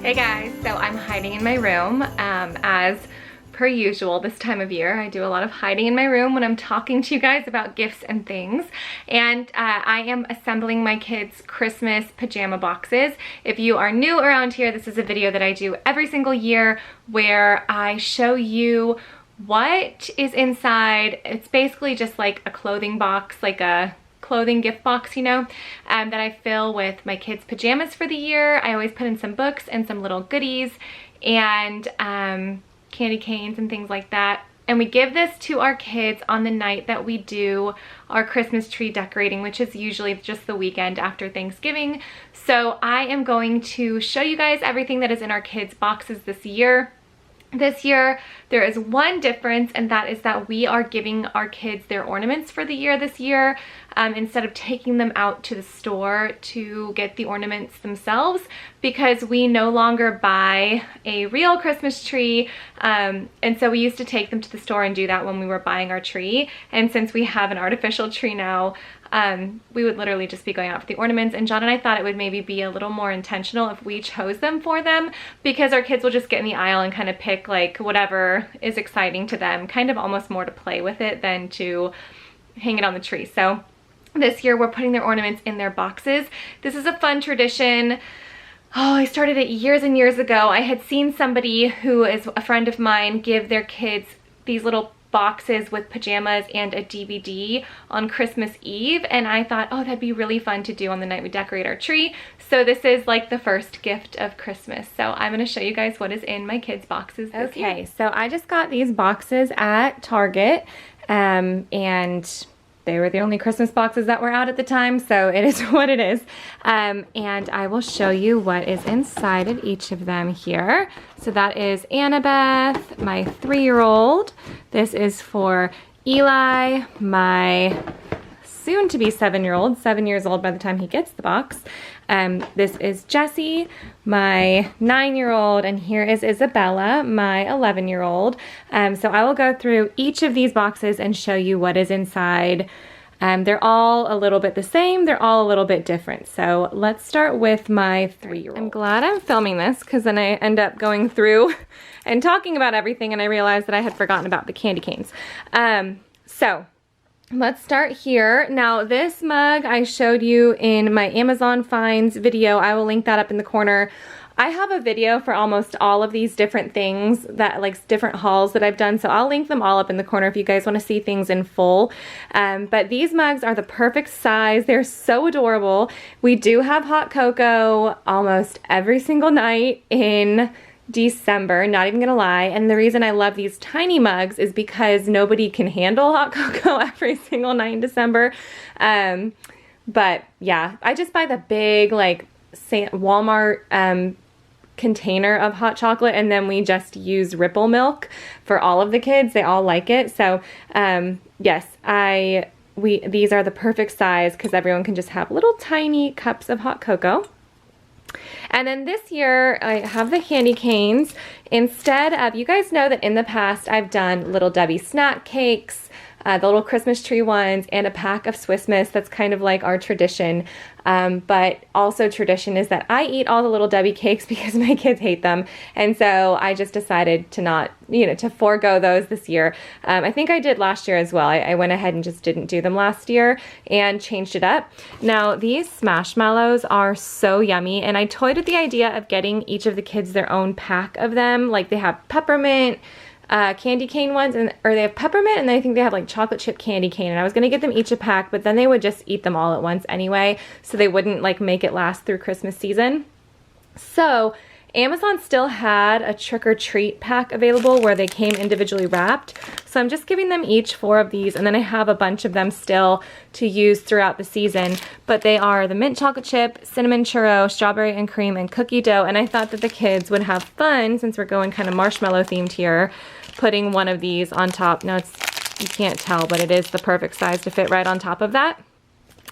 Hey guys, so I'm hiding in my room as per usual this time of year. I do a lot of hiding in my room when I'm talking to you guys about gifts and things. And I am assembling my kids' Christmas pajama boxes. If you are new around here, this is a video that I do every single year where I show you what is inside. It's basically just like a clothing box, like a clothing gift box, you know, that I fill with my kids' pajamas for the year. I always put in some books and some little goodies and candy canes and things like that. And we give this to our kids on the night that we do our Christmas tree decorating, which is usually just the weekend after Thanksgiving. So I am going to show you guys everything that is in our kids' boxes this year. This year, there is one difference, and that is that we are giving our kids their ornaments for the year this year, instead of taking them out to the store to get the ornaments themselves, because we no longer buy a real Christmas tree, and so we used to take them to the store and do that when we were buying our tree. And since we have an artificial tree now, we would literally just be going out for the ornaments, and John and I thought it would maybe be a little more intentional if we chose them for them, because our kids will just get in the aisle and kind of pick like whatever is exciting to them, kind of almost more to play with it than to hang it on the tree. So this year we're putting their ornaments in their boxes. This is a fun tradition. Oh, I started it years and years ago. I had seen somebody who is a friend of mine give their kids these little boxes with pajamas and a DVD on Christmas Eve, and I thought, oh, that'd be really fun to do on the night we decorate our tree. So this is like the first gift of Christmas. So I'm going to show you guys what is in my kids' boxes this year. Okay, so I just got these boxes at Target, and they were the only Christmas boxes that were out at the time, so it is what it is. And I will show you what is inside of each of them here. So that is Annabeth, my 3-year-old. This is for Eli, my soon-to-be 7-year-old, 7 years old by the time he gets the box. This is Jessie, my 9-year-old, and here is Isabella, my 11-year-old. So I will go through each of these boxes and show you what is inside. They're all a little bit the same, they're all a little bit different. So let's start with my 3-year-old. I'm glad I'm filming this, because then I end up going through and talking about everything, and I realized that I had forgotten about the candy canes. So let's start here. Now this mug I showed you in my Amazon finds video. I will link that up in the corner. I have a video for almost all of these different things, that like different hauls that I've done, so I'll link them all up in the corner if you guys want to see things in full. But these mugs are the perfect size. They're so adorable. We do have hot cocoa almost every single night in December, not even gonna lie. And the reason I love these tiny mugs is because nobody can handle hot cocoa every single night in December. But yeah, I just buy the big like Walmart container of hot chocolate, and then we just use Ripple milk for all of the kids. They all like it. So yes, these are the perfect size because everyone can just have little tiny cups of hot cocoa. And then this year I have the candy canes. Instead of, you guys know that in the past I've done Little Debbie snack cakes, the little Christmas tree ones, and a pack of Swiss Miss. That's kind of like our tradition. But also tradition is that I eat all the Little Debbie cakes because my kids hate them. And so I just decided to not, to forego those this year. I think I did last year as well. I went ahead and just didn't do them last year and changed it up. Now these Smashmallows are so yummy, and I toyed with the idea of getting each of the kids their own pack of them. Like they have peppermint, candy cane ones, or they have peppermint, and then I think they have like chocolate chip candy cane, and I was gonna get them each a pack, but then they would just eat them all at once anyway, so they wouldn't like make it last through Christmas season. So Amazon still had a trick or treat pack available where they came individually wrapped, so I'm just giving them each 4 of these, and then I have a bunch of them still to use throughout the season. But they are the mint chocolate chip, cinnamon churro, strawberry and cream, and cookie dough, and I thought that the kids would have fun, since we're going kind of marshmallow themed here, putting one of these on top. Now you can't tell, but it is the perfect size to fit right on top of that.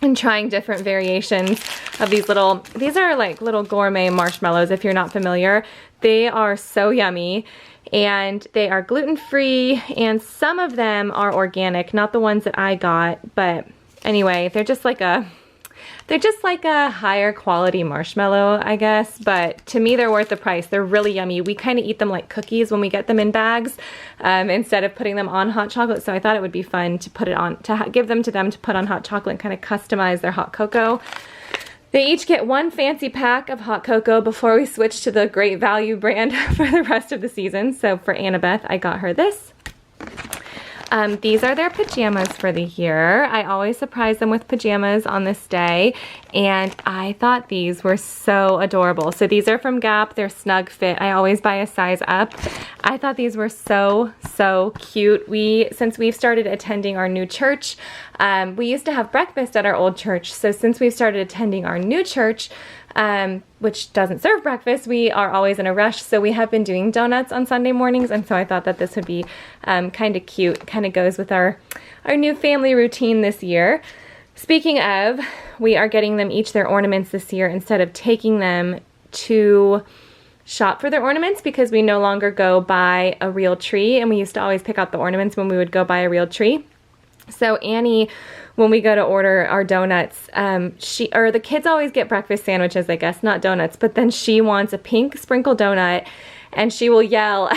And trying different variations of these are like little gourmet marshmallows if you're not familiar. They are so yummy, and they are gluten-free, and some of them are organic, not the ones that I got, but anyway, they're just like They're just like a higher quality marshmallow, I guess, but to me they're worth the price. They're really yummy. We kind of eat them like cookies when we get them in bags instead of putting them on hot chocolate, so I thought it would be fun to put it on, to give them to them to put on hot chocolate and kind of customize their hot cocoa. They each get one fancy pack of hot cocoa before we switch to the Great Value brand for the rest of the season. So for Annabeth, I got her this. These are their pajamas for the year. I always surprise them with pajamas on this day, and I thought these were so adorable. So these are from Gap. They're snug fit. I always buy a size up. I thought these were so cute. Since we've started attending our new church, we used to have breakfast at our old church. So since we've started attending our new church, which doesn't serve breakfast, we are always in a rush, so we have been doing donuts on Sunday mornings, and so I thought that this would be kind of cute. Kind of goes with our new family routine this year. Speaking of, we are getting them each their ornaments this year instead of taking them to shop for their ornaments, because we no longer go buy a real tree, and we used to always pick out the ornaments when we would go buy a real tree. So Annie, when we go to order our donuts, the kids always get breakfast sandwiches, I guess, not donuts, but then she wants a pink sprinkle donut, and she will yell,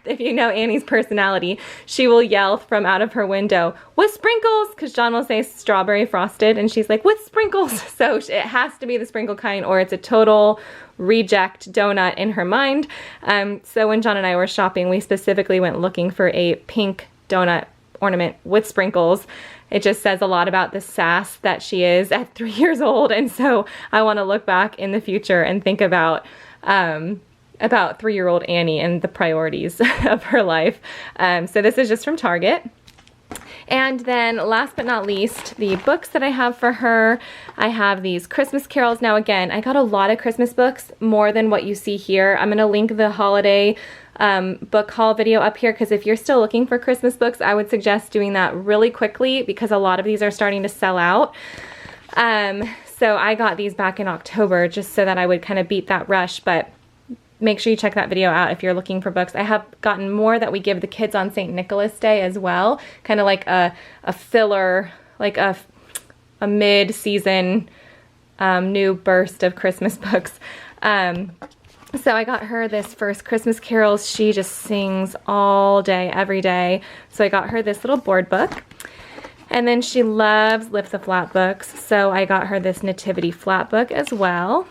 if you know Annie's personality, she will yell from out of her window, with sprinkles, because John will say strawberry frosted, and she's like, with sprinkles. So it has to be the sprinkle kind, or it's a total reject donut in her mind. So when John and I were shopping, we specifically went looking for a pink donut ornament with sprinkles. It just says a lot about the sass that she is at 3 years old, and so I want to look back in the future and think about 3-year-old Annie and the priorities of her life. So this is just from Target. And then last but not least, the books that I have for her. I have these Christmas carols. Now again, I got a lot of Christmas books, more than what you see here. I'm going to link the holiday book haul video up here, because if you're still looking for Christmas books, I would suggest doing that really quickly, because a lot of these are starting to sell out. So I got these back in October just so that I would kind of beat that rush, but make sure you check that video out if you're looking for books. I have gotten more that we give the kids on St. Nicholas Day as well, kind of like a filler, like a mid-season new burst of Christmas books. So I got her this first Christmas carols. She just sings all day, every day. So I got her this little board book. And then she loves Lift the Flat books. So I got her this Nativity Flat book as well.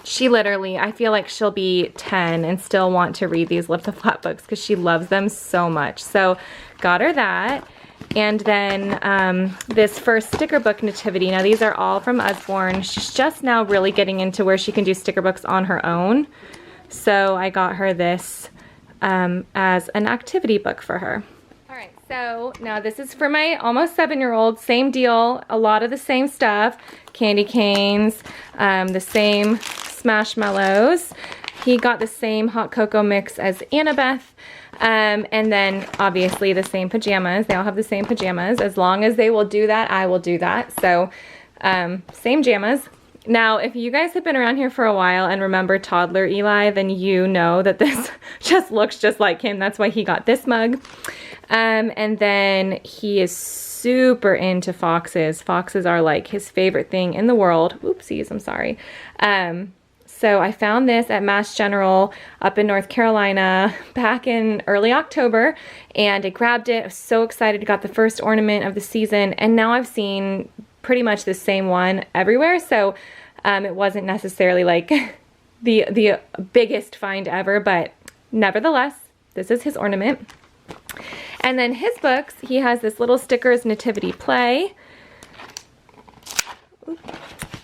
She literally, I feel like she'll be 10 and still want to read these Lift the Flat books because she loves them so much. So got her that. And then this first sticker book, Nativity. Now these are all from Usborne. She's just now really getting into where she can do sticker books on her own. So I got her this as an activity book for her. All right, so now this is for my almost 7-year-old. Same deal, a lot of the same stuff. Candy canes, the same Smashmallows. He got the same hot cocoa mix as Annabeth. And then obviously the same pajamas. They all have the same pajamas. As long as they will do that, I will do that. So same pajamas. Now, if you guys have been around here for a while and remember toddler Eli, then you know that this just looks just like him. That's why he got this mug. And then he is super into foxes. Foxes are like his favorite thing in the world. Oopsies, I'm sorry. So I found this at Mass General up in North Carolina back in early October, and I grabbed it. I was so excited. Got the first ornament of the season, and now I've seen pretty much the same one everywhere. So it wasn't necessarily like the biggest find ever, but nevertheless, this is his ornament. And then his books, he has this little stickers Nativity Play.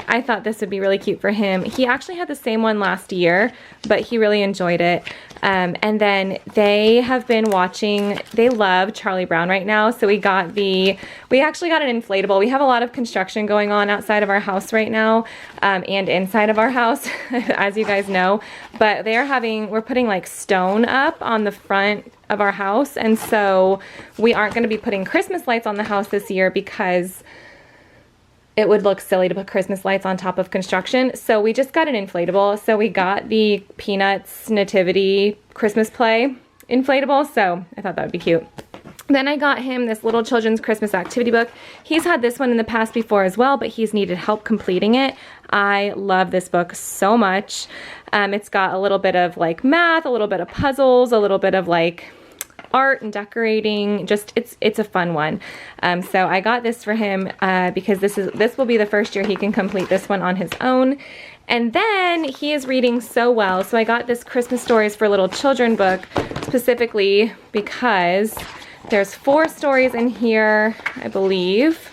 I thought this would be really cute for him. He actually had the same one last year, but he really enjoyed it. And then they have been watching, they love Charlie Brown right now. So we actually got an inflatable. We have a lot of construction going on outside of our house right now, and inside of our house, as you guys know. But we're putting like stone up on the front of our house. And so we aren't going to be putting Christmas lights on the house this year because it would look silly to put Christmas lights on top of construction. So we just got an inflatable. So we got the Peanuts Nativity Christmas Play inflatable. So I thought that would be cute. Then I got him this little children's Christmas activity book. He's had this one in the past before as well, but he's needed help completing it. I love this book so much. It's got a little bit of like math, a little bit of puzzles, a little bit of like art and decorating. Just it's a fun one. So I got this for him because this will be the first year he can complete this one on his own. And then he is reading so well. So I got this Christmas Stories for Little Children book specifically because there's 4 stories in here, I believe.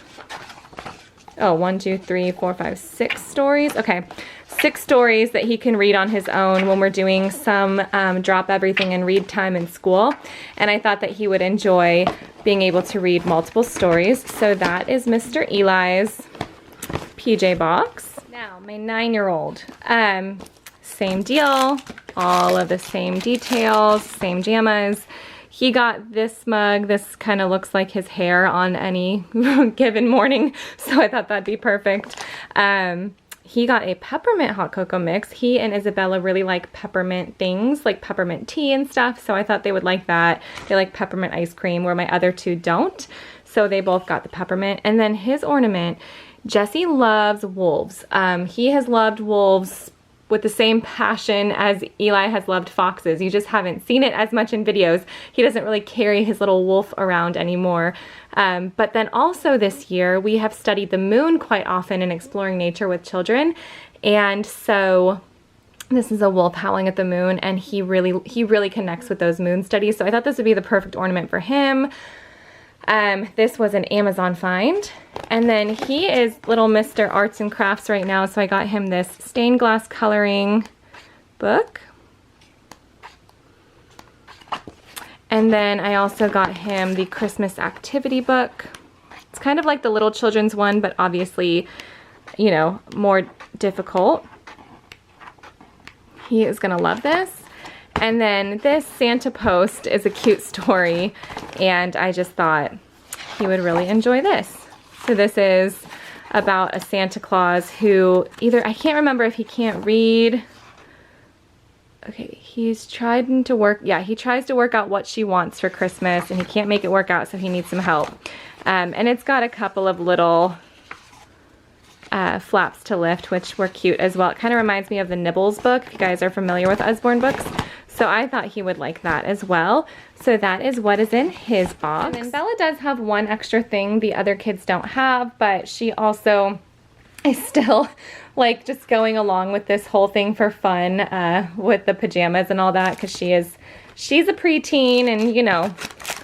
Oh, 1, 2, 3, 4, 5, 6 stories. Okay, 6 stories that he can read on his own when we're doing some drop everything and read time in school. And I thought that he would enjoy being able to read multiple stories. So that is Mr. Eli's PJ box. Now, my 9-year-old, same deal, all of the same details, same jammas. He got this mug. This kind of looks like his hair on any given morning, so I thought that'd be perfect. He got a peppermint hot cocoa mix. He and Isabella really like peppermint things, like peppermint tea and stuff, so I thought they would like that. They like peppermint ice cream, where my other 2 don't, so they both got the peppermint. And then his ornament, Jesse loves wolves. He has loved wolves with the same passion as Eli has loved foxes. You just haven't seen it as much in videos. He doesn't really carry his little wolf around anymore. But then also this year, we have studied the moon quite often in exploring nature with children. And so this is a wolf howling at the moon, and he really connects with those moon studies. So I thought this would be the perfect ornament for him. This was an Amazon find. And then he is little Mr. Arts and Crafts right now, so I got him this stained glass coloring book. And then I also got him the Christmas activity book. It's kind of like the little children's one, but obviously, you know, more difficult. He is gonna love this. And then this Santa Post is a cute story, and I just thought he would really enjoy this. So this is about a Santa Claus who I can't remember if he can't read. Okay, he's trying to work, yeah, he tries to work out what she wants for Christmas, and he can't make it work out, so he needs some help. And it's got a couple of little flaps to lift, which were cute as well. It kind of reminds me of the Nibbles book, if you guys are familiar with Usborne books. So I thought he would like that as well. So that is what is in his box. And then Bella does have one extra thing the other kids don't have, but she also is still like just going along with this whole thing for fun with the pajamas and all that, because she's a preteen and, you know,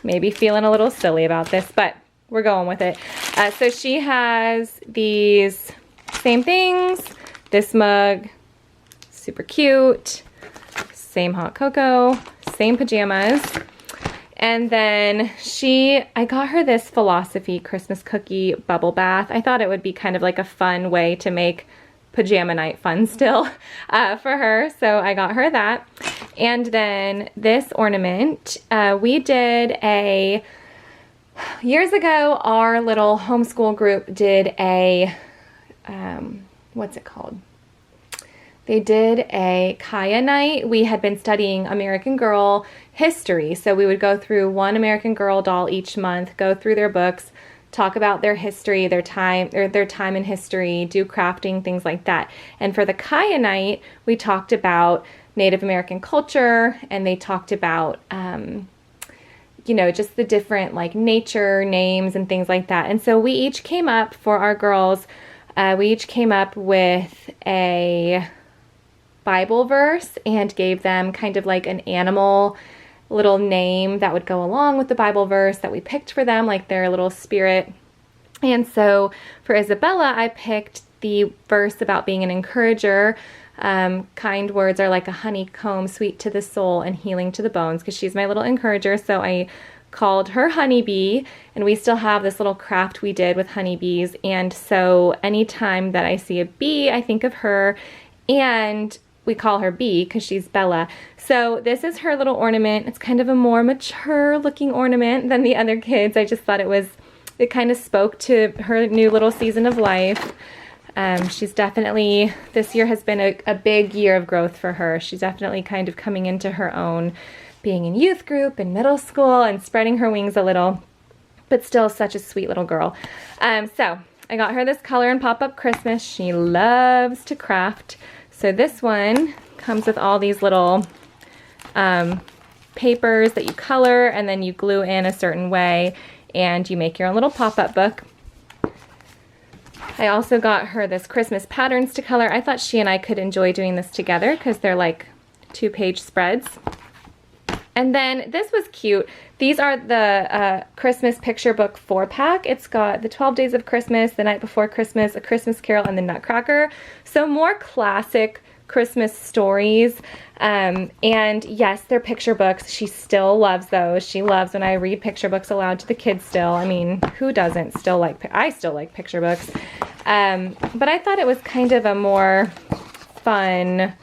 maybe feeling a little silly about this, but we're going with it. So she has these same things, this mug, super cute, same hot cocoa, same pajamas. And then I got her this Philosophy Christmas cookie bubble bath. I thought it would be kind of like a fun way to make pajama night fun still for her. So I got her that. And then this ornament, we did years ago, our little homeschool group did what's it called? They did a Kaya night. We had been studying American Girl history. So we would go through one American Girl doll each month, go through their books, talk about their history, their time in history, do crafting, things like that. And for the Kaya night, we talked about Native American culture, and they talked about, you know, just the different like nature names and things like that. And so we each came up for our girls, we each came up with a Bible verse and gave them kind of like an animal little name that would go along with the Bible verse that we picked for them, like their little spirit. And so for Isabella, I picked the verse about being an encourager. Kind words are like a honeycomb, sweet to the soul and healing to the bones, because she's my little encourager. So I called her Honeybee, and we still have this little craft we did with honeybees. And so anytime that I see a bee, I think of her, and we call her Bee because she's Bella. So this is her little ornament. It's kind of a more mature looking ornament than the other kids. I just thought it kind of spoke to her new little season of life. She's definitely, this year has been a big year of growth for her. She's definitely kind of coming into her own, being in youth group and middle school and spreading her wings a little, but still such a sweet little girl. So I got her this Color and Pop-Up Christmas. She loves to craft. So this one comes with all these little papers that you color and then you glue in a certain way and you make your own little pop-up book. I also got her this Christmas patterns to color. I thought she and I could enjoy doing this together because they're like 2-page spreads. And then this was cute. These are the Christmas picture book 4-pack. It's got the 12 Days of Christmas, The Night Before Christmas, A Christmas Carol, and The Nutcracker. So more classic Christmas stories. And yes, they're picture books. She still loves those. She loves when I read picture books aloud to the kids still. I mean, who doesn't still like, I still like picture books. But I thought it was kind of a more fun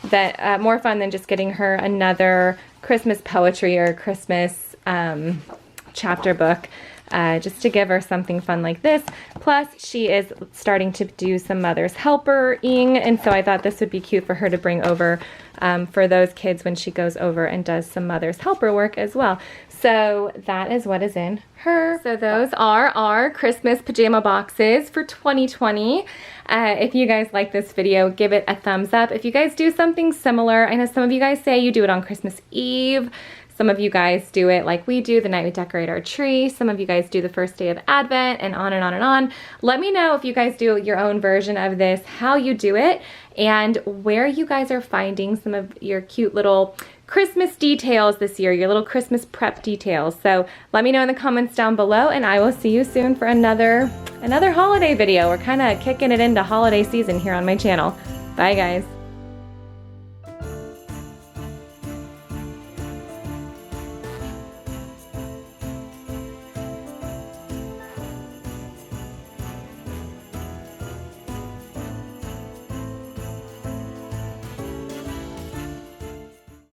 than just getting her another Christmas poetry or Christmas chapter book. Just to give her something fun like this. Plus, she is starting to do some Mother's Helper-ing, and so I thought this would be cute for her to bring over for those kids when she goes over and does some Mother's Helper work as well. So that is what is in her. So those are our Christmas pajama boxes for 2020. If you guys like this video, give it a thumbs up. If you guys do something similar, I know some of you guys say you do it on Christmas Eve. Some of you guys do it like we do, the night we decorate our tree. Some of you guys do the first day of Advent, and on and on and on. Let me know if you guys do your own version of this, how you do it, and where you guys are finding some of your cute little Christmas details this year, your little Christmas prep details. So let me know in the comments down below, and I will see you soon for another holiday video. We're kind of kicking it into holiday season here on my channel. Bye guys.